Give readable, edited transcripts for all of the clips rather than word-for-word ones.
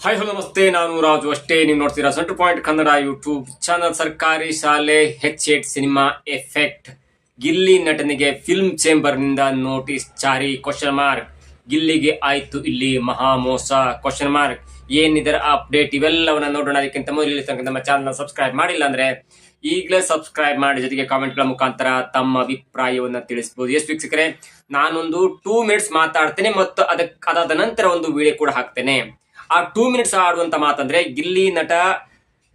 Hi hello ನಮಸ್ತೆ, ನಾನು ರಾಜು ಅಷ್ಟೇ. ನೀವು ನೋಡ್ತೀರಾ centre point Kannada YouTube channel. ಸರ್ಕಾರಿ ಶಾಲೆ H8 ಸಿನಿಮಾ ಎಫೆಕ್ಟ್. ಗಿಲ್ಲಿ ನಟನಿಗೆ ಫಿಲ್ಮ್ ಚೇಂಬರ್ ನಿಂದ ನೋಟಿಸ್ ಜಾರಿ ? ಗಿಲ್ಲಿಗೆ ಆಯ್ತು ಇಲ್ಲಿ ಮಹಾ ಮೋಸ ? ಏನಿದರ ಅಪ್ಡೇಟ್ ಇವೆಲ್ಲವನ್ನ ನೋಡೋಣ. ಅದಕ್ಕಿಂತ ಮೊದಲು ನಮ್ಮ ಚಾನಲ್ ಸಬ್ಸ್ಕ್ರೈಬ್ ಮಾಡಿಲ್ಲ ಅಂದ್ರೆ ಈಗಲೇ ಸಬ್ಸ್ಕ್ರೈಬ್ ಮಾಡಿ, ಜೊತೆಗೆ ಕಾಮೆಂಟ್ಗಳ ಮುಖಾಂತರ ತಮ್ಮ ಅಭಿಪ್ರಾಯವನ್ನ ತಿಳಿಸಬಹುದು. ಎಸ್ ವೀಕ್ಷಕರೇ, ನಾನೊಂದು 2 ಮಿನಿಟ್ಸ್ ಮಾತಾಡ್ತೇನೆ ಮತ್ತು ಅದಾದ ನಂತರ ಒಂದು ವಿಡಿಯೋ ಕೂಡ ಹಾಕ್ತೇನೆ. ಆ 2 ಮಿನಿಟ್ಸ್ ಆಡುವಂತ ಮಾತಂದ್ರೆ, ಗಿಲ್ಲಿ ನಟ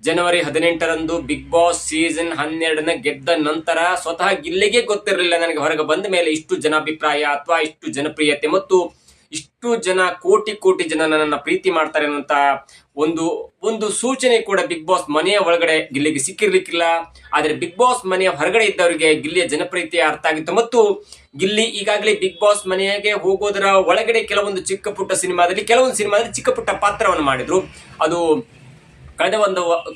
ಜನವರಿ 18ರಂದು ಬಿಗ್ ಬಾಸ್ ಸೀಸನ್ 12ನ ಗೆದ್ದ ನಂತರ ಸ್ವತಃ ಗಿಲ್ಲಿಗೆ ಗೊತ್ತಿರಲಿಲ್ಲ ನನಗೆ ಹೊರಗೆ ಬಂದ ಮೇಲೆ ಇಷ್ಟು ಜನಾಭಿಪ್ರಾಯ ಅಥವಾ ಇಷ್ಟು ಜನಪ್ರಿಯತೆ ಮತ್ತು ಇಷ್ಟು ಜನ ಕೋಟಿ ಜನ ನನ್ನನ್ನು ಪ್ರೀತಿ ಮಾಡ್ತಾರೆ ಅನ್ನುವಂತ ಒಂದು ಸೂಚನೆ ಕೂಡ ಬಿಗ್ ಬಾಸ್ ಮನೆಯ ಒಳಗಡೆ ಗಿಲ್ಲಿಗೆ ಸಿಕ್ಕಿರ್ಲಿಕ್ಕಿಲ್ಲ. ಆದ್ರೆ ಬಿಗ್ ಬಾಸ್ ಮನೆಯ ಹೊರಗಡೆ ಇದ್ದವರಿಗೆ ಗಿಲ್ಲಿಯ ಜನಪ್ರಿಯತೆ ಅರ್ಥ ಆಗಿತ್ತು ಮತ್ತು ಗಿಲ್ಲಿ ಈಗಾಗಲೇ ಬಿಗ್ ಬಾಸ್ ಮನೆಗೆ ಹೋಗೋದರ ಒಳಗಡೆ ಕೆಲವೊಂದು ಕೆಲವೊಂದು ಸಿನಿಮಾದಲ್ಲಿ ಚಿಕ್ಕ ಪುಟ್ಟ ಪಾತ್ರವನ್ನು ಮಾಡಿದ್ರು. ಅದು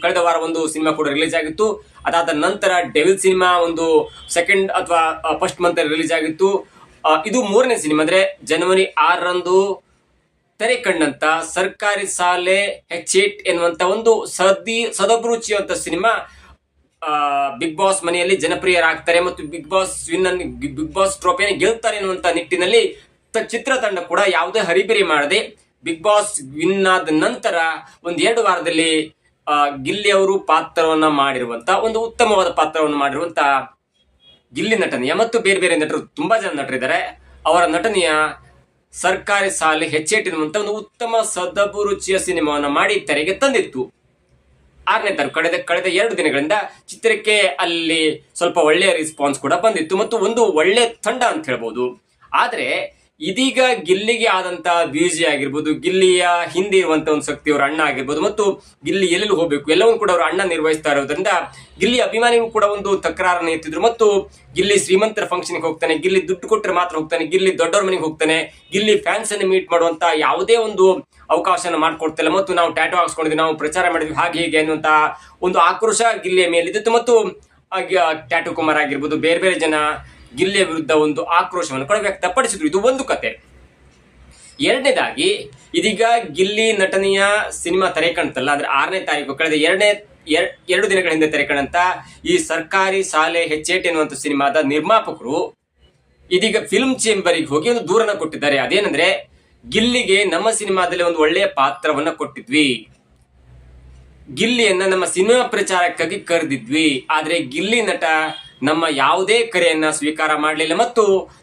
ಕಳೆದ ವಾರ ಒಂದು ಸಿನಿಮಾ ಕೂಡ ರಿಲೀಸ್ ಆಗಿತ್ತು. ಅದಾದ ನಂತರ ಡೆವಿಲ್ ಸಿನಿಮಾ ಒಂದು ಸೆಕೆಂಡ್ ಅಥವಾ ಫಸ್ಟ್ ಮಂತ್ ರಿಲೀಸ್ ಆಗಿತ್ತು. ಇದು 3ನೇ ಸಿನಿಮಾ, ಅಂದ್ರೆ ಜನವರಿ 6ರಂದು ತೆರೆ ಕಂಡಂತ ಸರ್ಕಾರಿ ಶಾಲೆ H8 ಎನ್ನುವಂತ ಒಂದು ಸದಭಿರುಚಿಯುವಂತ ಸಿನಿಮಾ ಬಿಗ್ ಬಾಸ್ ಮನೆಯಲ್ಲಿ ಜನಪ್ರಿಯರಾಗ್ತಾರೆ ಮತ್ತು ಬಿಗ್ ಬಾಸ್ ಟ್ರೋಫಿಯನ್ನು ಗೆಲ್ತಾರೆ ಎನ್ನುವಂತ ನಿಟ್ಟಿನಲ್ಲಿ ಚಿತ್ರತಂಡ ಕೂಡ ಯಾವುದೇ ಹರಿಬಿರಿ ಮಾಡದೆ ಬಿಗ್ ಬಾಸ್ ವಿನ್ ಆದ ನಂತರ 1-2 ವಾರದಲ್ಲಿ ಗಿಲ್ಲಿ ಅವರು ಪಾತ್ರವನ್ನ ಮಾಡಿರುವಂತ ಒಂದು ಉತ್ತಮವಾದ ಪಾತ್ರವನ್ನು ಮಾಡಿರುವಂತ ಗಿಲ್ಲಿ ನಟನೆಯ ಮತ್ತು ಬೇರೆ ಬೇರೆ ನಟರು, ತುಂಬಾ ಜನ ನಟರಿದ್ದಾರೆ, ಅವರ ನಟನೆಯ ಸರ್ಕಾರಿ ಶಾಲೆ H8 ಎನ್ನುವಂತ ಒಂದು ಉತ್ತಮ ಸದಭಿರುಚಿಯ ಸಿನಿಮಾವನ್ನ ಮಾಡಿ ತೆರೆಗೆ ತಂದಿತ್ತು. 6ನೇ ತಾರೀಕು ಕಳೆದ 2 ದಿನಗಳಿಂದ ಚಿತ್ರಕ್ಕೆ ಅಲ್ಲಿ ಸ್ವಲ್ಪ ಒಳ್ಳೆಯ ರೆಸ್ಪಾನ್ಸ್ ಕೂಡ ಬಂದಿತ್ತು ಮತ್ತು ಒಂದು ಒಳ್ಳೆ ತಂಡ ಅಂತ ಹೇಳ್ಬೋದು. ಆದ್ರೆ ಇದೀಗ ಗಿಲ್ಲಿಗೆ ಆದಂತ ಬ್ಯೂಸಿ ಆಗಿರ್ಬೋದು, ಗಿಲ್ಲಿಯ ಹಿಂದೆ ಇರುವಂತ ಒಂದು ಶಕ್ತಿ ಅವರ ಅಣ್ಣ ಆಗಿರ್ಬೋದು ಮತ್ತು ಗಿಲ್ಲಿ ಎಲ್ಲೆಲ್ಲಿ ಹೋಗ್ಬೇಕು ಎಲ್ಲವನ್ನು ಕೂಡ ಅವರ ಅಣ್ಣ ನಿರ್ವಹಿಸ್ತಾ ಇರೋದ್ರಿಂದ ಗಿಲ್ಲಿ ಅಭಿಮಾನಿಗಳು ಕೂಡ ಒಂದು ತಕರಾರನ್ನು ಎತ್ತಿದ್ರು ಮತ್ತು ಗಿಲ್ಲಿ ಶ್ರೀಮಂತರ ಫಂಕ್ಷನ್ಗೆ ಹೋಗ್ತಾನೆ, ಗಿಲ್ಲಿ ದುಡ್ಡು ಕೊಟ್ಟರೆ ಮಾತ್ರ ಹೋಗ್ತಾನೆ, ಗಿಲ್ಲಿ ದೊಡ್ಡವ್ರ ಮನೆಗೆ ಹೋಗ್ತಾನೆ, ಗಿಲ್ಲಿ ಫ್ಯಾನ್ಸ್ ಅನ್ನು ಮೀಟ್ ಮಾಡುವಂತ ಯಾವುದೇ ಒಂದು ಅವಕಾಶನ ಮಾಡ್ಕೊಡ್ತಿಲ್ಲ ಮತ್ತು ನಾವು ಟ್ಯಾಟೋ ಹಾಕ್ಸ್ಕೊಂಡಿದ್ವಿ, ನಾವು ಪ್ರಚಾರ ಮಾಡಿದ್ವಿ, ಹಾಗೆ ಹೀಗೆ ಅನ್ನುವಂತ ಒಂದು ಆಕ್ರೋಶ ಗಿಲ್ಲಿಯ ಮೇಲಿದ್ದು ಮತ್ತು ಟ್ಯಾಟೋ ಕುಮಾರ್ ಆಗಿರ್ಬೋದು ಬೇರೆ ಬೇರೆ ಜನ ಗಿಲ್ಲಿಯ ವಿರುದ್ಧ ಒಂದು ಆಕ್ರೋಶವನ್ನು ಕೂಡ ವ್ಯಕ್ತಪಡಿಸಿದ್ರು. ಇದು ಒಂದು ಕತೆ. 2ನೇದಾಗಿ, ಇದೀಗ ಗಿಲ್ಲಿ ನಟನೆಯ ಸಿನಿಮಾ ತೆರೆ ಕಾಣ್ತಲ್ಲ, ಅಂದ್ರೆ 6ನೇ ತಾರೀಕು ಕಳೆದ 2 ದಿನಗಳ ಹಿಂದೆ ತೆರೆ ಕಾಣಂತ ಈ ಸರ್ಕಾರಿ ಶಾಲೆ H8 ಎನ್ನುವಂತ ಸಿನಿಮಾದ ನಿರ್ಮಾಪಕರು ಇದೀಗ ಫಿಲ್ಮ್ ಚೇಂಬರಿಗೆ ಹೋಗಿ ಒಂದು ದೂರನ್ನ ಕೊಟ್ಟಿದ್ದಾರೆ. ಅದೇನಂದ್ರೆ, ಗಿಲ್ಲಿಗೆ ನಮ್ಮ ಸಿನಿಮಾದಲ್ಲಿ ಒಂದು ಒಳ್ಳೆಯ ಪಾತ್ರವನ್ನ ಕೊಟ್ಟಿದ್ವಿ, ಗಿಲ್ಲಿಯನ್ನ ನಮ್ಮ ಸಿನಿಮಾ ಪ್ರಚಾರಕ್ಕಾಗಿ ಕರೆದಿದ್ವಿ, ಆದ್ರೆ ಗಿಲ್ಲಿ ನಟ ನಮ್ಮ ಯಾವುದೇ ಕರೆಯನ್ನ ಸ್ವೀಕಾರ ಮಾಡಲಿಲ್ಲ ಮತ್ತು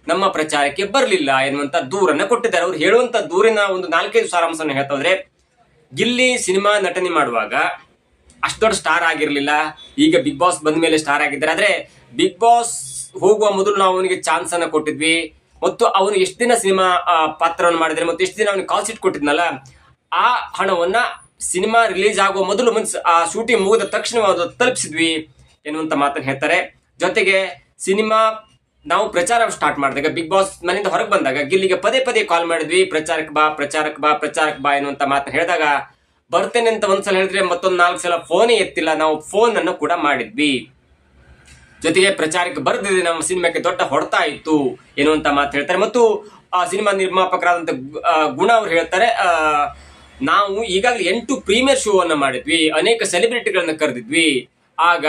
ನಮ್ಮ ಪ್ರಚಾರಕ್ಕೆ ಬರಲಿಲ್ಲ ಎನ್ನುವಂತ ದೂರನ್ನ ಕೊಟ್ಟಿದ್ದಾರೆ. ಅವ್ರು ಹೇಳುವಂತ ದೂರಿನ ಒಂದು 4-5 ಸಾರಾಂಶವನ್ನು ಹೇಳ್ತಾ ಹೋದ್ರೆ, ಗಿಲ್ಲಿ ಸಿನಿಮಾ ನಟನೆ ಮಾಡುವಾಗ ಅಷ್ಟು ದೊಡ್ಡ ಸ್ಟಾರ್ ಆಗಿರ್ಲಿಲ್ಲ, ಈಗ ಬಿಗ್ ಬಾಸ್ ಬಂದ ಮೇಲೆ ಸ್ಟಾರ್ ಆಗಿದ್ದಾರೆ. ಆದ್ರೆ ಬಿಗ್ ಬಾಸ್ ಹೋಗುವ ಮೊದಲು ನಾವು ಅವನಿಗೆ ಚಾನ್ಸ್ ಅನ್ನ ಕೊಟ್ಟಿದ್ವಿ ಮತ್ತು ಅವನು ಎಷ್ಟು ದಿನ ಸಿನಿಮಾ ಪಾತ್ರವನ್ನು ಮಾಡಿದ್ರೆ ಮತ್ತು ಎಷ್ಟು ದಿನ ಅವನಿಗೆ ಕಾಲ್ ಶೀಟ್ ಕೊಟ್ಟಿದ್ನಲ್ಲ, ಆ ಹಣವನ್ನ ಸಿನಿಮಾ ರಿಲೀಸ್ ಆಗುವ ಮೊದಲು ಆ ಶೂಟಿಂಗ್ ಮುಗಿದ ತಕ್ಷಣ ತಲುಪಿಸಿದ್ವಿ ಎನ್ನುವಂತ ಮಾತನ್ನು ಹೇಳ್ತಾರೆ. ಜೊತೆಗೆ ಸಿನಿಮಾ ನಾವು ಪ್ರಚಾರ ಸ್ಟಾರ್ಟ್ ಮಾಡಿದಾಗ ಬಿಗ್ ಬಾಸ್ ಮನೆಯಿಂದ ಹೊರಗೆ ಬಂದಾಗ ಗಿಲ್ಲಿಗೆ ಪದೇ ಕಾಲ್ ಮಾಡಿದ್ವಿ, ಪ್ರಚಾರಕ್ಕೆ ಬಾ ಎನ್ನುವಂತ ಮಾತನ್ನ ಹೇಳಿದಾಗ ಬರ್ತೇನೆ ಅಂತ ಒಂದ್ಸಲ ಹೇಳಿದ್ರೆ ಮತ್ತೊಂದು 4 ಸಲ ಫೋನೇ ಎತ್ತಿಲ್ಲ, ನಾವು ಫೋನ್ ಅನ್ನು ಕೂಡ ಮಾಡಿದ್ವಿ, ಜೊತೆಗೆ ಪ್ರಚಾರಕ್ಕೆ ಬರ್ದಿದೆ, ನಮ್ಮ ಸಿನಿಮಾಕ್ಕೆ ದೊಡ್ಡ ಹೊಡೆತ ಆಯಿತು ಎನ್ನುವಂತ ಮಾತು ಹೇಳ್ತಾರೆ. ಮತ್ತು ಆ ಸಿನಿಮಾ ನಿರ್ಮಾಪಕರಾದಂತ ಗುಣ ಅವ್ರು ಹೇಳ್ತಾರೆ, ನಾವು ಈಗಾಗಲೇ 8 ಪ್ರೀಮಿಯರ್ ಶೋ ಅನ್ನ ಮಾಡಿದ್ವಿ, ಅನೇಕ ಸೆಲೆಬ್ರಿಟಿಗಳನ್ನ ಕರೆದಿದ್ವಿ, ಆಗ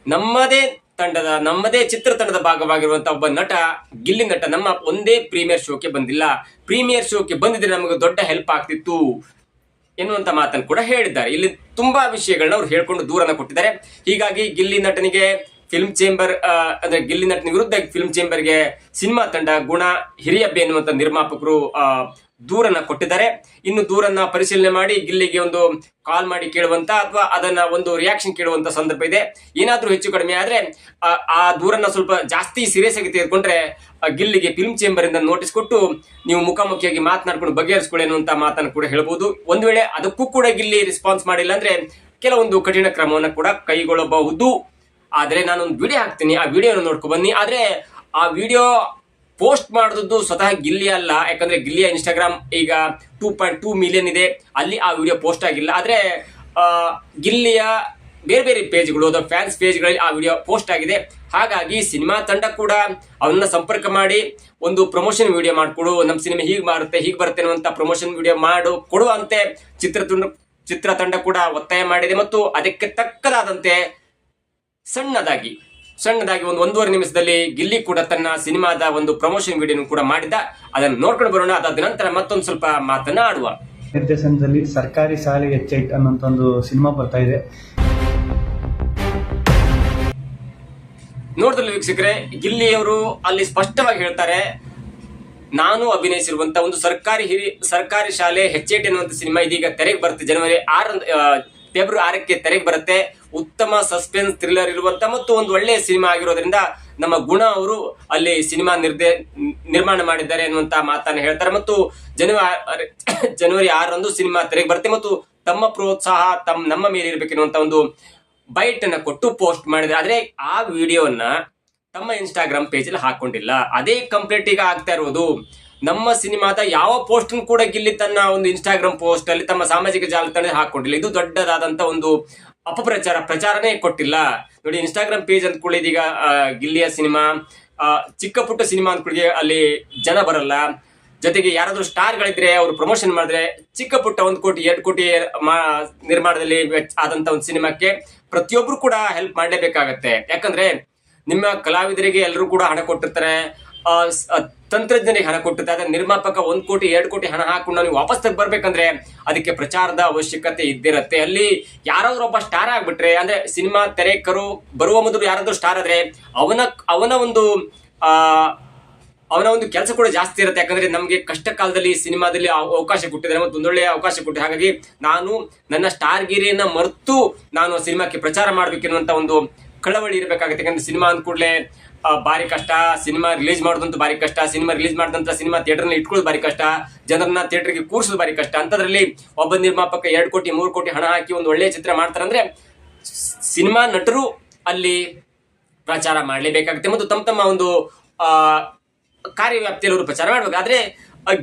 ನಮ್ಮದೇ ಚಿತ್ರತಂಡದ ಭಾಗವಾಗಿರುವಂತಹ ಒಬ್ಬ ನಟ ಗಿಲ್ಲಿ ನಟ ನಮ್ಮ ಒಂದೇ ಪ್ರೀಮಿಯರ್ ಶೋಕ್ಕೆ ಬಂದಿಲ್ಲ, ಪ್ರೀಮಿಯರ್ ಶೋಕ್ಕೆ ಬಂದಿದ್ರೆ ನಮಗೆ ದೊಡ್ಡ ಹೆಲ್ಪ್ ಆಗ್ತಿತ್ತು ಎನ್ನುವಂತ ಮಾತನ್ನು ಕೂಡ ಹೇಳಿದ್ದಾರೆ. ಇಲ್ಲಿ ತುಂಬಾ ವಿಷಯಗಳನ್ನ ಅವ್ರು ಹೇಳ್ಕೊಂಡು ದೂರನ್ನ ಕೊಟ್ಟಿದ್ದಾರೆ. ಹೀಗಾಗಿ ಗಿಲ್ಲಿ ನಟನಿಗೆ ಫಿಲ್ಮ್ ಚೇಂಬರ್ ಅಂದ್ರೆ ಗಿಲ್ಲಿ ನಟನ ವಿರುದ್ಧ ಫಿಲ್ಮ್ ಚೇಂಬರ್ಗೆ ಸಿನಿಮಾ ತಂಡ ಗುಣ ಹಿರಿಯಬ್ಬೆ ಎನ್ನುವಂತ ನಿರ್ಮಾಪಕರು ದೂರನ್ನ ಕೊಟ್ಟಿದ್ದಾರೆ. ಇನ್ನು ದೂರನ್ನ ಪರಿಶೀಲನೆ ಮಾಡಿ ಗಿಲ್ಲಿಗೆ ಒಂದು ಕಾಲ್ ಮಾಡಿ ಕೇಳುವಂತ ಅಥವಾ ಅದನ್ನ ಒಂದು ರಿಯಾಕ್ಷನ್ ಕೇಳುವಂತ ಸಂದರ್ಭ ಇದೆ. ಏನಾದ್ರೂ ಹೆಚ್ಚು ಕಡಿಮೆ ಆದ್ರೆ ಆ ದೂರನ್ನ ಸ್ವಲ್ಪ ಜಾಸ್ತಿ ಸೀರಿಯಸ್ ಆಗಿ ತೆಗೆದುಕೊಂಡ್ರೆ ಗಿಲ್ಲಿಗೆ ಫಿಲ್ಮ್ ಚೇಂಬರ್ ಇಂದ ನೋಟಿಸ್ ಕೊಟ್ಟು ನೀವು ಮುಖಾಮುಖಿಯಾಗಿ ಮಾತನಾಡ್ಕೊಂಡು ಬಗೆಹರಿಸಿಕೊಳ್ಳಿ ಅನ್ನುವಂತ ಮಾತನ್ನು ಕೂಡ ಹೇಳ್ಬೋದು. ಒಂದು ವೇಳೆ ಅದಕ್ಕೂ ಕೂಡ ಗಿಲ್ಲಿ ರೆಸ್ಪಾನ್ಸ್ ಮಾಡಿಲ್ಲ ಅಂದ್ರೆ ಕೆಲವೊಂದು ಕಠಿಣ ಕ್ರಮವನ್ನು ಕೂಡ ಕೈಗೊಳ್ಳಬಹುದು. ಆದ್ರೆ ನಾನೊಂದು ವಿಡಿಯೋ ಹಾಕ್ತೀನಿ, ಆ ವಿಡಿಯೋನ ನೋಡ್ಕೊ ಬನ್ನಿ. ಆದ್ರೆ ಆ ವಿಡಿಯೋ ಪೋಸ್ಟ್ ಮಾಡಿದ್ದು ಸ್ವತಃ ಗಿಲ್ಲಿ ಅಲ್ಲ, ಯಾಕಂದ್ರೆ ಗಿಲ್ಲಿಯ ಇನ್ಸ್ಟಾಗ್ರಾಮ್ ಈಗ 2.2 ಮಿಲಿಯನ್ ಇದೆ, ಅಲ್ಲಿ ಆ ವಿಡಿಯೋ ಪೋಸ್ಟ್ ಆಗಿಲ್ಲ. ಆದ್ರೆ ಗಿಲ್ಲಿಯ ಬೇರೆ ಬೇರೆ ಪೇಜ್ಗಳು ಅಥವಾ ಫ್ಯಾನ್ಸ್ ಪೇಜ್ಗಳಲ್ಲಿ ಆ ವಿಡಿಯೋ ಪೋಸ್ಟ್ ಆಗಿದೆ. ಹಾಗಾಗಿ ಸಿನಿಮಾ ತಂಡ ಕೂಡ ಅವನ್ನ ಸಂಪರ್ಕ ಮಾಡಿ ಒಂದು ಪ್ರಮೋಷನ್ ವಿಡಿಯೋ ಮಾಡಿಕೊಡು, ನಮ್ಮ ಸಿನಿಮಾ ಹೀಗೆ ಬರುತ್ತೆ ಅನ್ನುವಂಥ ಪ್ರಮೋಷನ್ ವಿಡಿಯೋ ಕೊಡುವಂತೆ ಚಿತ್ರತಂಡ ಕೂಡ ಒತ್ತಾಯ ಮಾಡಿದೆ. ಮತ್ತು ಅದಕ್ಕೆ ತಕ್ಕದಾದಂತೆ ಸಣ್ಣದಾಗಿ ಒಂದು 1.5 ನಿಮಿಷದಲ್ಲಿ ಗಿಲ್ಲಿ ಕೂಡ ತನ್ನ ಸಿನಿಮಾದ ಒಂದು ಪ್ರಮೋಷನ್ ವಿಡಿಯೋ ಕೂಡ ಮಾಡಿದ್ದ. ಅದನ್ನು ನೋಡ್ಕೊಂಡು ಬರೋಣ. ಅದಾದ ನಂತರ ಮತ್ತೊಂದು ಸ್ವಲ್ಪ ಮಾತನ್ನ ಆಡುವ. ನಿರ್ದೇಶನದಲ್ಲಿ ಸರ್ಕಾರಿ ಶಾಲೆ H8 ಅನ್ನೋಂಥ ಒಂದು ಸಿನಿಮಾ ಬರ್ತಾ ಇದೆ. ನೋಡಿದ್ರಲ್ಲಿ ವೀಕ್ಷಕರೇ, ಗಿಲ್ಲಿಯವರು ಅಲ್ಲಿ ಸ್ಪಷ್ಟವಾಗಿ ಹೇಳ್ತಾರೆ, ನಾನು ಅಭಿನಯಿಸಿರುವಂತ ಒಂದು ಸರ್ಕಾರಿ ಶಾಲೆ H8 ಎನ್ನುವಂತ ಸಿನಿಮಾ ಇದೀಗ ತೆರೆಗೆ ಬರುತ್ತೆ. ಫೆಬ್ರವರಿ 6ಕ್ಕೆ ತೆರೆಗೆ ಬರುತ್ತೆ. ಉತ್ತಮ ಸಸ್ಪೆನ್ಸ್ ಥ್ರಿಲ್ಲರ್ ಇರುವಂತ ಮತ್ತು ಒಂದು ಒಳ್ಳೆಯ ಸಿನಿಮಾ ಆಗಿರೋದ್ರಿಂದ ನಮ್ಮ ಗುಣ ಅವರು ಅಲ್ಲಿ ಸಿನಿಮಾ ನಿರ್ಮಾಣ ಮಾಡಿದ್ದಾರೆ ಎನ್ನುವಂತ ಮಾತನ್ನ ಹೇಳ್ತಾರೆ. ಮತ್ತು ಜನವರಿ 6ರಂದು ಸಿನಿಮಾ ತೆರೆಗೆ ಬರುತ್ತೆ ಮತ್ತು ತಮ್ಮ ಪ್ರೋತ್ಸಾಹ ನಮ್ಮ ಮೇಲೆ ಇರಬೇಕೆನ್ನುವಂತ ಒಂದು ಬೈಟ್ ಅನ್ನ ಕೊಟ್ಟು ಪೋಸ್ಟ್ ಮಾಡಿದ್ರೆ. ಆದ್ರೆ ಆ ವಿಡಿಯೋನ ತಮ್ಮ ಇನ್ಸ್ಟಾಗ್ರಾಮ್ ಪೇಜ್ ಅಲ್ಲಿ ಹಾಕೊಂಡಿಲ್ಲ. ಅದೇ ಕಂಪ್ಲೀಟ್ ಈಗ ಆಗ್ತಾ ಇರೋದು. ನಮ್ಮ ಸಿನಿಮಾದ ಯಾವ ಪೋಸ್ಟ್ ಕೂಡ ಗಿಲ್ಲಿ ತನ್ನ ಒಂದು ಇನ್ಸ್ಟಾಗ್ರಾಮ್ ಪೋಸ್ಟ್ ಅಲ್ಲಿ ತಮ್ಮ ಸಾಮಾಜಿಕ ಜಾಲತಾಣದಲ್ಲಿ ಹಾಕೊಂಡಿಲ್ಲ. ಇದು ದೊಡ್ಡದಾದಂತ ಒಂದು ಪ್ರಚಾರನೇ ಕೊಟ್ಟಿಲ್ಲ. ನೋಡಿ, ಇನ್ಸ್ಟಾಗ್ರಾಮ್ ಪೇಜ್ ಅಂದ್ಕೊಳ್ಳಿ, ಇದೀಗ ಗಿಲ್ಲಿಯ ಸಿನಿಮಾ ಚಿಕ್ಕ ಪುಟ್ಟ ಸಿನಿಮಾ ಅಂದ್ಕೊಳ್ಳಿ, ಅಲ್ಲಿ ಜನ ಬರಲ್ಲ. ಜೊತೆಗೆ ಯಾರಾದ್ರೂ ಸ್ಟಾರ್ಗಳಿದ್ರೆ ಅವರು ಪ್ರಮೋಷನ್ ಮಾಡಿದ್ರೆ ಚಿಕ್ಕ ಪುಟ್ಟ 1 ಕೋಟಿ 2 ಕೋಟಿ ನಿರ್ಮಾಣದಲ್ಲಿ ಆದಂತ ಒಂದು ಸಿನಿಮಾಕ್ಕೆ ಪ್ರತಿಯೊಬ್ರು ಕೂಡ ಹೆಲ್ಪ್ ಮಾಡಲೇಬೇಕಾಗತ್ತೆ. ಯಾಕಂದ್ರೆ ನಿಮ್ಮ ಕಲಾವಿದರಿಗೆ ಎಲ್ಲರೂ ಕೂಡ ಹಣ ಕೊಟ್ಟಿರ್ತಾರೆ, ತಂತ್ರಜ್ಞರಿಗೆ ಹಣ ಕೊಟ್ಟಿರ್ತಾರೆ. ಆದ್ರೆ ನಿರ್ಮಾಪಕ 1 ಕೋಟಿ 2 ಕೋಟಿ ಹಣ ಹಾಕೊಂಡು ನೀವು ವಾಪಸ್ ಬರ್ಬೇಕಂದ್ರೆ ಅದಕ್ಕೆ ಪ್ರಚಾರದ ಅವಶ್ಯಕತೆ ಇದ್ದಿರತ್ತೆ. ಅಲ್ಲಿ ಯಾರಾದ್ರೂ ಒಬ್ಬ ಸ್ಟಾರ್ ಆಗ್ಬಿಟ್ರೆ, ಅಂದ್ರೆ ಸಿನಿಮಾ ಬರುವ ಮೊದಲು ಯಾರಾದ್ರೂ ಸ್ಟಾರ್ ಆದ್ರೆ ಅವನ ಒಂದು ಕೆಲಸ ಕೂಡ ಜಾಸ್ತಿ ಇರುತ್ತೆ. ಯಾಕಂದ್ರೆ ನಮ್ಗೆ ಕಷ್ಟ ಕಾಲದಲ್ಲಿ ಸಿನಿಮಾದಲ್ಲಿ ಅವಕಾಶ ಕೊಟ್ಟಿದ್ದಾರೆ ಮತ್ತು ಒಂದೊಳ್ಳೆಯ ಅವಕಾಶ ಕೊಟ್ಟಿದ್ದಾರೆ. ಹಾಗಾಗಿ ನಾನು ನನ್ನ ಸ್ಟಾರ್ ಗಿರಿಯನ್ನ ಮರೆತು ನಾನು ಸಿನಿಮಾಕ್ಕೆ ಪ್ರಚಾರ ಮಾಡ್ಬೇಕೆನ್ನುವಂತ ಒಂದು ಕಳವಳಿ ಇರಬೇಕಾಗುತ್ತೆ. ಯಾಕಂದ್ರೆ ಸಿನಿಮಾ ಅಂದ ಕೂಡಲೇ ಭಾರಿ ಕಷ್ಟ, ಸಿನಿಮಾ ರಿಲೀಸ್ ಮಾಡೋದಂತೂ ಭಾರಿ ಕಷ್ಟ, ಸಿನಿಮಾ ರಿಲೀಸ್ ಮಾಡಿದಂತ ಸಿನಿಮಾ ಥಿಯೇಟರ್ನಲ್ಲಿ ಇಟ್ಕೊಳ್ಳೋದು ಭಾರಿ ಕಷ್ಟ, ಜನರನ್ನ ಥಿಯೇಟರ್ಗೆ ಕೂರಿಸೋದು ಭಾರಿ ಕಷ್ಟ. ಅಂತದ್ರಲ್ಲಿ ಒಬ್ಬ ನಿರ್ಮಾಪಕ 2 ಕೋಟಿ 3 ಕೋಟಿ ಹಣ ಹಾಕಿ ಒಂದು ಒಳ್ಳೆಯ ಚಿತ್ರ ಮಾಡ್ತಾರೆ ಅಂದ್ರೆ ಸಿನಿಮಾ ನಟರು ಅಲ್ಲಿ ಪ್ರಚಾರ ಮಾಡಲೇಬೇಕಾಗುತ್ತೆ ಮತ್ತು ತಮ್ಮ ಒಂದು ಕಾರ್ಯವ್ಯಾಪ್ತಿಯಲ್ಲಿ ಅವರು ಪ್ರಚಾರ ಮಾಡ್ಬೇಕು. ಆದ್ರೆ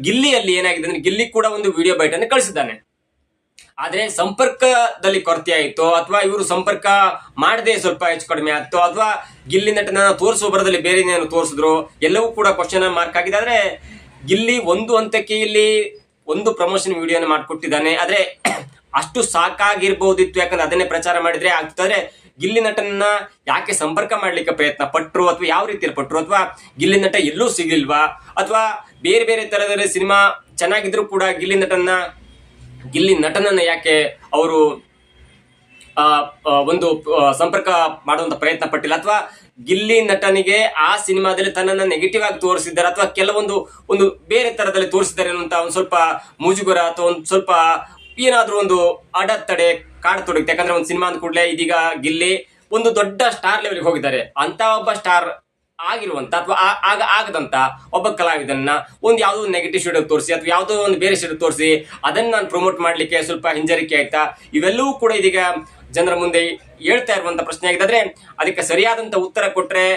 ಗಿಲ್ಲಿಯಲ್ಲಿ ಏನಾಗಿದೆ ಅಂದ್ರೆ, ಗಿಲ್ಲಿ ಕೂಡ ಒಂದು ವಿಡಿಯೋ ಬೈಟ್ ಅನ್ನು ಕಳಿಸಿದ್ದಾನೆ. ಆದ್ರೆ ಸಂಪರ್ಕದಲ್ಲಿ ಕೊರತೆ ಆಯಿತು, ಅಥವಾ ಇವರು ಸಂಪರ್ಕ ಮಾಡದೆ ಸ್ವಲ್ಪ ಹೆಚ್ಚು ಕಡಿಮೆ ಆಯ್ತು, ಅಥವಾ ಗಿಲ್ಲಿ ನಟನ ತೋರಿಸುವ ಬರದಲ್ಲಿ ಬೇರೆ ಏನೇನು ತೋರಿಸಿದ್ರು, ಎಲ್ಲವೂ ಕೂಡ ಕ್ವಶನ್ ಮಾರ್ಕ್ ಆಗಿದೆ. ಆದ್ರೆ ಗಿಲ್ಲಿ ಒಂದು ಹಂತಕ್ಕೆ ಇಲ್ಲಿ ಒಂದು ಪ್ರಮೋಷನ್ ವಿಡಿಯೋನ ಮಾಡಿಕೊಟ್ಟಿದ್ದಾನೆ. ಆದ್ರೆ ಅಷ್ಟು ಸಾಕಾಗಿರ್ಬಹುದಿತ್ತು, ಯಾಕಂದ್ರೆ ಅದನ್ನೇ ಪ್ರಚಾರ ಮಾಡಿದ್ರೆ ಆಗ್ತದೆ. ಗಿಲ್ಲಿ ನಟನನ್ನ ಯಾಕೆ ಸಂಪರ್ಕ ಮಾಡ್ಲಿಕ್ಕೆ ಪ್ರಯತ್ನ ಪಟ್ರು, ಅಥವಾ ಯಾವ ರೀತಿಯಲ್ಲಿ ಪಟ್ರು, ಅಥವಾ ಗಿಲ್ಲಿ ನಟ ಎಲ್ಲೂ ಸಿಗ್ಲಿಲ್ವಾ, ಅಥವಾ ಬೇರೆ ಬೇರೆ ತರದಲ್ಲಿ ಸಿನಿಮಾ ಚೆನ್ನಾಗಿದ್ರು ಕೂಡ ಗಿಲ್ಲಿ ನಟನನ್ನ ಯಾಕೆ ಅವರು ಒಂದು ಸಂಪರ್ಕ ಮಾಡುವಂತ ಪ್ರಯತ್ನ ಪಟ್ಟಿಲ್ಲ, ಅಥವಾ ಗಿಲ್ಲಿ ನಟನಿಗೆ ಆ ಸಿನಿಮಾದಲ್ಲಿ ತನ್ನನ್ನ ನೆಗೆಟಿವ್ ಆಗಿ ತೋರಿಸಿದ್ದಾರೆ, ಅಥವಾ ಒಂದು ಬೇರೆ ತರದಲ್ಲಿ ತೋರಿಸಿದ್ದಾರೆ ಅನ್ನುವಂತ ಒಂದು ಸ್ವಲ್ಪ ಮುಜುಗರ ಅಥವಾ ಒಂದು ಸ್ವಲ್ಪ ಏನಾದ್ರೂ ಒಂದು ಅಡೆತಡೆ ಕಾಡತೊಡಗುತ್ತೆ. ಯಾಕಂದ್ರೆ ಒಂದು ಸಿನಿಮಾ ಅಂದ ಕೂಡಲೇ ಇದೀಗ ಗಿಲ್ಲಿ ಒಂದು ದೊಡ್ಡ ಸ್ಟಾರ್ ಲೆವೆಲ್ಗೆ ಹೋಗಿದ್ದಾರೆ. ಅಂತ ಒಬ್ಬ ಸ್ಟಾರ್ ಆಗಿರುವಂತ ಅಥವಾ ಆಗದಂತ ಒಬ್ಬ ಕಲಾವಿದನ್ನ ಒಂದು ಯಾವುದೋ ನೆಗೆಟಿವ್ ಶೇಡ್ ತೋರಿಸಿ ಅಥವಾ ಯಾವುದೋ ಒಂದು ಬೇರೆ ಶೇಡ್ ತೋರಿಸಿ ಅದನ್ನ ನಾನು ಪ್ರಮೋಟ್ ಮಾಡ್ಲಿಕ್ಕೆ ಸ್ವಲ್ಪ ಹಿಂಜರಿಕೆ ಆಯ್ತಾ, ಇವೆಲ್ಲವೂ ಕೂಡ ಇದೀಗ ಜನರ ಮುಂದೆ ಹೇಳ್ತಾ ಇರುವಂತ ಪ್ರಶ್ನೆ ಆಗಿದೆ. ಆದ್ರೆ ಅದಕ್ಕೆ ಸರಿಯಾದಂತ ಉತ್ತರ ಕೊಟ್ರೆ,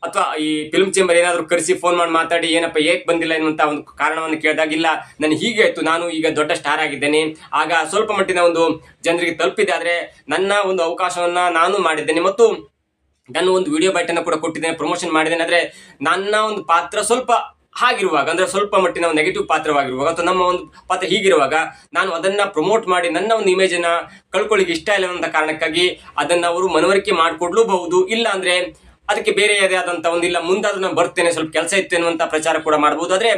ಅಥವಾ ಈ ಫಿಲ್ಮ್ ಚೇಂಬರ್ ಏನಾದ್ರು ಕರೆಸಿ ಫೋನ್ ಮಾಡಿ ಮಾತಾಡಿ ಏನಪ್ಪ ಏಕ್ ಬಂದಿಲ್ಲ ಎನ್ನುವಂತ ಒಂದು ಕಾರಣವನ್ನು ಕೇಳಿದಾಗಿಲ್ಲ, ನಾನು ಹೀಗೆ ಆಯ್ತು, ನಾನು ಈಗ ದೊಡ್ಡ ಸ್ಟಾರ್ ಆಗಿದ್ದೇನೆ, ಆಗ ಸ್ವಲ್ಪ ಮಟ್ಟಿನ ಒಂದು ಜನರಿಗೆ ತಲುಪಿದೆ, ಆದ್ರೆ ನನ್ನ ಒಂದು ಅವಕಾಶವನ್ನ ನಾನು ಮಾಡಿದ್ದೇನೆ ಮತ್ತು ನಾನು ಒಂದು ವಿಡಿಯೋ ಬೈಟನ್ನು ಕೂಡ ಕೊಟ್ಟಿದ್ದೇನೆ, ಪ್ರಮೋಷನ್ ಮಾಡಿದ್ದೇನೆ. ಆದ್ರೆ ನನ್ನ ಒಂದು ಪಾತ್ರ ಸ್ವಲ್ಪ ಹಾಗಿರುವಾಗ, ಅಂದ್ರೆ ಸ್ವಲ್ಪ ಮಟ್ಟಿನ ಒಂದು ನೆಗೆಟಿವ್ ಪಾತ್ರವಾಗಿರುವಾಗ ಅಥವಾ ನಮ್ಮ ಒಂದು ಪಾತ್ರ ಹೀಗಿರುವಾಗ ನಾನು ಅದನ್ನ ಪ್ರಮೋಟ್ ಮಾಡಿ ನನ್ನ ಒಂದು ಇಮೇಜ್ ಅನ್ನ ಕಳ್ಕೊಳ್ಳಿಕ್ಕೆ ಇಷ್ಟ ಇಲ್ಲ ಅನ್ನೋ ಕಾರಣಕ್ಕಾಗಿ ಅದನ್ನ ಅವರು ಮನವರಿಕೆ ಮಾಡಿಕೊಡ್ಲೂಬಹುದು. ಇಲ್ಲ ಅಂದ್ರೆ ಅದಕ್ಕೆ ಬೇರೆ ಆದಂತ ಒಂದು ಇಲ್ಲ ಮುಂದಾದ್ರೂ ನಾನು ಬರ್ತೇನೆ, ಸ್ವಲ್ಪ ಕೆಲಸ ಇತ್ತು ಎನ್ನುವಂತ ಪ್ರಚಾರ ಕೂಡ ಮಾಡಬಹುದು. ಆದ್ರೆ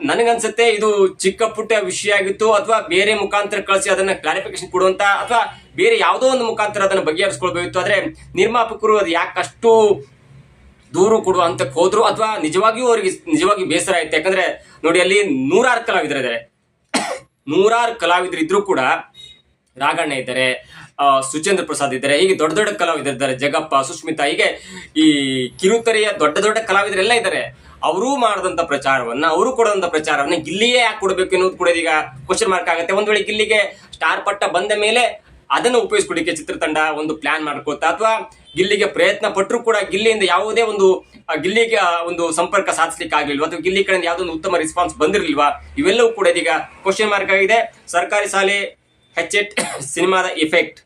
ನನಗನ್ಸುತ್ತೆ ಇದು ಚಿಕ್ಕ ಪುಟ್ಟ ವಿಷಯ ಆಗಿತ್ತು, ಅಥವಾ ಬೇರೆ ಮುಖಾಂತರ ಕಳಿಸಿ ಅದನ್ನ ಕ್ಲಾರಿಫಿಕೇಶನ್ ಕೊಡುವಂತ, ಅಥವಾ ಬೇರೆ ಯಾವುದೋ ಒಂದು ಮುಖಾಂತರ ಅದನ್ನ ಬಗೆಹರಿಸ್ಕೊಳ್ಬೇಕಿತ್ತು. ಆದ್ರೆ ನಿರ್ಮಾಪಕರು ಅದು ಯಾಕಷ್ಟು ದೂರು ಕೊಡುವ ಹಂತಕ್ಕೆ ಹೋದ್ರು, ಅಥವಾ ನಿಜವಾಗಿಯೂ ಬೇಸರ ಆಯ್ತು. ಯಾಕಂದ್ರೆ ನೋಡಿ, ಅಲ್ಲಿ 100 ಕಲಾವಿದರಿದ್ದಾರೆ. 100 ಕಲಾವಿದರಿದ್ರು ಕೂಡ ರಾಘಣ್ಣ ಇದ್ದಾರೆ, ಸುಚೇಂದ್ರ ಪ್ರಸಾದ್ ಇದ್ದಾರೆ, ಹೀಗೆ ದೊಡ್ಡ ದೊಡ್ಡ ಕಲಾವಿದರಿದ್ದಾರೆ, ಜಗಪ್ಪ, ಸುಷ್ಮಿತಾ, ಹೀಗೆ ಈ ಕಿರುತೆರೆಯ ದೊಡ್ಡ ಕಲಾವಿದರೆಲ್ಲ ಇದ್ದಾರೆ. ಅವರು ಮಾಡಿದಂತ ಪ್ರಚಾರವನ್ನ, ಅವರು ಕೊಡುವಂತ ಪ್ರಚಾರವನ್ನ ಗಿಲ್ಲಿಯೇ ಯಾಕೆ ಕೊಡಬೇಕು ಎನ್ನುವುದು ಕೂಡ ಈಗ ಕ್ವಶನ್ ಮಾರ್ಕ್ ಆಗುತ್ತೆ. ಒಂದ್ ವೇಳೆ ಗಿಲ್ಲಿಗೆ ಸ್ಟಾರ್ ಪಟ್ಟ ಬಂದ ಮೇಲೆ ಅದನ್ನು ಉಪಯೋಗಿಸ್ಕೊಳಿಕ್ಕೆ ಚಿತ್ರತಂಡ ಒಂದು ಪ್ಲಾನ್ ಮಾಡ್ಕೋತಾ, ಅಥವಾ ಗಿಲ್ಲಿಗೆ ಪ್ರಯತ್ನ ಪಟ್ಟರು ಕೂಡ ಗಿಲ್ಲಿಯಿಂದ ಯಾವುದೇ ಗಿಲ್ಲಿಗೆ ಒಂದು ಸಂಪರ್ಕ ಸಾಧಿಸ್ಲಿಕ್ಕೆ ಆಗಿಲ್ವಾ, ಅಥವಾ ಗಿಲ್ಲಿ ಕಡೆಯಿಂದ ಯಾವುದೋ ಒಂದು ಉತ್ತಮ ರೆಸ್ಪಾನ್ಸ್ ಬಂದಿರಲಿಲ್ವಾ, ಇವೆಲ್ಲವೂ ಕೂಡ ಇದೀಗ ಕ್ವಶನ್ ಮಾರ್ಕ್ ಆಗಿದೆ. ಸರ್ಕಾರಿ ಶಾಲೆ H8 ಸಿನಿಮಾದ ಎಫೆಕ್ಟ್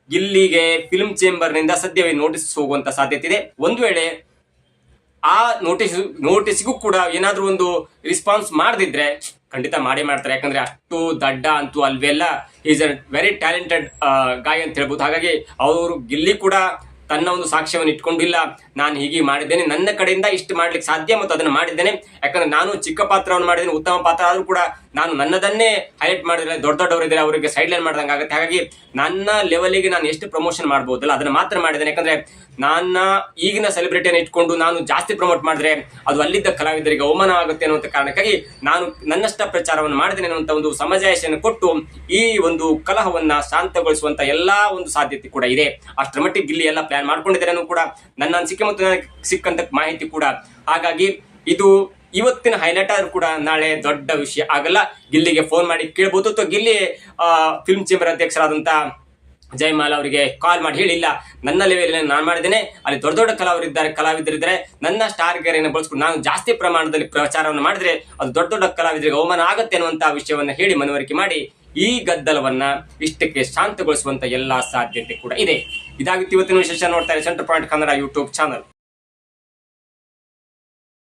ಗಿಲ್ಲಿಗೆ ಫಿಲ್ಮ್ ಚೇಂಬರ್ ನಿಂದ ಸದ್ಯವೇ ನೋಟಿಸ್ ಹೋಗುವಂತ ಸಾಧ್ಯತೆ ಇದೆ. ಒಂದು ವೇಳೆ ಆ ನೋಟಿಸ್ಗೂ ಕೂಡ ಏನಾದ್ರೂ ಒಂದು ರೆಸ್ಪಾನ್ಸ್ ಮಾಡದಿದ್ರೆ ಖಂಡಿತ ಮಾಡೇ ಮಾಡ್ತಾರೆ. ಯಾಕಂದ್ರೆ ಅಷ್ಟು ದಡ್ಡ ಅಂತೂ ಅಲ್ವೆಲ್ಲ, ಈಸ್ ಅ ವೆರಿ ಟ್ಯಾಲೆಂಟೆಡ್ ಗಾಯ್ ಅಂತ ಹೇಳ್ಬೋದು. ಹಾಗಾಗಿ ಅವರು ಗಿಲ್ಲಿ ಕೂಡ ತನ್ನ ಒಂದು ಸಾಕ್ಷ್ಯವನ್ನು ಇಟ್ಕೊಂಡಿಲ್ಲ, ನಾನು ಹೀಗೆ ಮಾಡಿದ್ದೇನೆ, ನನ್ನ ಕಡೆಯಿಂದ ಇಷ್ಟು ಮಾಡ್ಲಿಕ್ಕೆ ಸಾಧ್ಯ ಮತ್ತು ಅದನ್ನು ಮಾಡಿದ್ದೇನೆ. ಯಾಕಂದ್ರೆ ನಾನು ಚಿಕ್ಕ ಪಾತ್ರವನ್ನು ಮಾಡಿದ್ದೇನೆ, ಉತ್ತಮ ಪಾತ್ರ ಆದ್ರೂ ಕೂಡ ನಾನು ನನ್ನದನ್ನೇ ಹೈಲೈಟ್ ಮಾಡಿದ್ರೆ ದೊಡ್ಡವರಿದ್ದಾರೆ ಅವರಿಗೆ ಸೈಡ್ ಲೈನ್ ಮಾಡ್ದಂಗೆ ಆಗುತ್ತೆ. ಹಾಗಾಗಿ ನನ್ನ ಲೆವೆಲಿಗೆ ನಾನು ಎಷ್ಟು ಪ್ರಮೋಷನ್ ಮಾಡ್ಬೋದಲ್ಲ ಅದನ್ನ ಮಾತ್ರ ಮಾಡಿದ್ದೇನೆ. ಯಾಕಂದ್ರೆ ನನ್ನ ಈಗಿನ ಸೆಲೆಬ್ರಿಟಿಯನ್ನು ಇಟ್ಕೊಂಡು ನಾನು ಜಾಸ್ತಿ ಪ್ರಮೋಟ್ ಮಾಡಿದ್ರೆ ಅದು ಅಲ್ಲಿದ್ದ ಕಲಾವಿದರಿಗೆ ಅವಮಾನ ಆಗುತ್ತೆ ಅನ್ನುವಂಥ ಕಾರಣಕ್ಕಾಗಿ ನಾನು ನನ್ನಷ್ಟ ಪ್ರಚಾರವನ್ನು ಮಾಡಿದ್ದೇನೆ ಅನ್ನುವಂಥ ಒಂದು ಸಮಜಾಯಿಷೆಯನ್ನು ಕೊಟ್ಟು ಈ ಒಂದು ಕಲಹವನ್ನ ಶಾಂತಗೊಳಿಸುವಂತ ಎಲ್ಲಾ ಒಂದು ಸಾಧ್ಯತೆ ಕೂಡ ಇದೆ. ಅಷ್ಟರ ಮಟ್ಟಿಗೆ ಗಿಲ್ಲಿ ಎಲ್ಲ ಪ್ಲಾನ್ ಮಾಡ್ಕೊಂಡಿದ್ದಾರೆ ಅನ್ನೋ ಕೂಡ ನನ್ನ ಅನಿಸಿಕೆ ಮತ್ತು ನನಗೆ ಸಿಕ್ಕಂತ ಮಾಹಿತಿ ಕೂಡ. ಹಾಗಾಗಿ ಇದು ಇವತ್ತಿನ ಹೈಲೈಟ್ ಆದ್ರೂ ಕೂಡ ನಾಳೆ ದೊಡ್ಡ ವಿಷಯ ಆಗಲ್ಲ. ಗಿಲ್ಲಿಗೆ ಫೋನ್ ಮಾಡಿ ಕೇಳ್ಬೋದು ಅಥವಾ ಗಿಲ್ಲಿ ಫಿಲ್ಮ್ ಚೇಂಬರ್ ಅಧ್ಯಕ್ಷರಾದಂತ ಜಯಮಾಲ ಅವರಿಗೆ ಕಾಲ್ ಮಾಡಿ ಹೇಳಿಲ್ಲ, ನನ್ನ ಲೆವೆಲ್ ನಾನು ಮಾಡಿದ್ದೇನೆ, ಅಲ್ಲಿ ದೊಡ್ಡ ದೊಡ್ಡ ಕಲಾವಿದರಿದ್ದಾರೆ, ನನ್ನ ಸ್ಟಾರ್ ಗೇರನ್ನು ಬಳಸ್ಕೊಂಡು ನಾನು ಜಾಸ್ತಿ ಪ್ರಮಾಣದಲ್ಲಿ ಪ್ರಚಾರವನ್ನು ಮಾಡಿದ್ರೆ ಅದು ದೊಡ್ಡ ದೊಡ್ಡ ಕಲಾವಿದರಿಗೆ ಅವಮಾನ ಆಗುತ್ತೆ ಅನ್ನುವಂತಹ ವಿಷಯವನ್ನ ಹೇಳಿ ಮನವರಿಕೆ ಮಾಡಿ ಈ ಗದ್ದಲವನ್ನ ಇಷ್ಟಕ್ಕೆ ಶಾಂತಗೊಳಿಸುವಂತ ಎಲ್ಲಾ ಸಾಧ್ಯತೆ ಕೂಡ ಇದೆ. ಇದಾಗಿತ್ತು ಇವತ್ತಿನ ವಿಶೇಷ. ನೋಡ್ತಾರೆ centre point Kannada YouTube channel.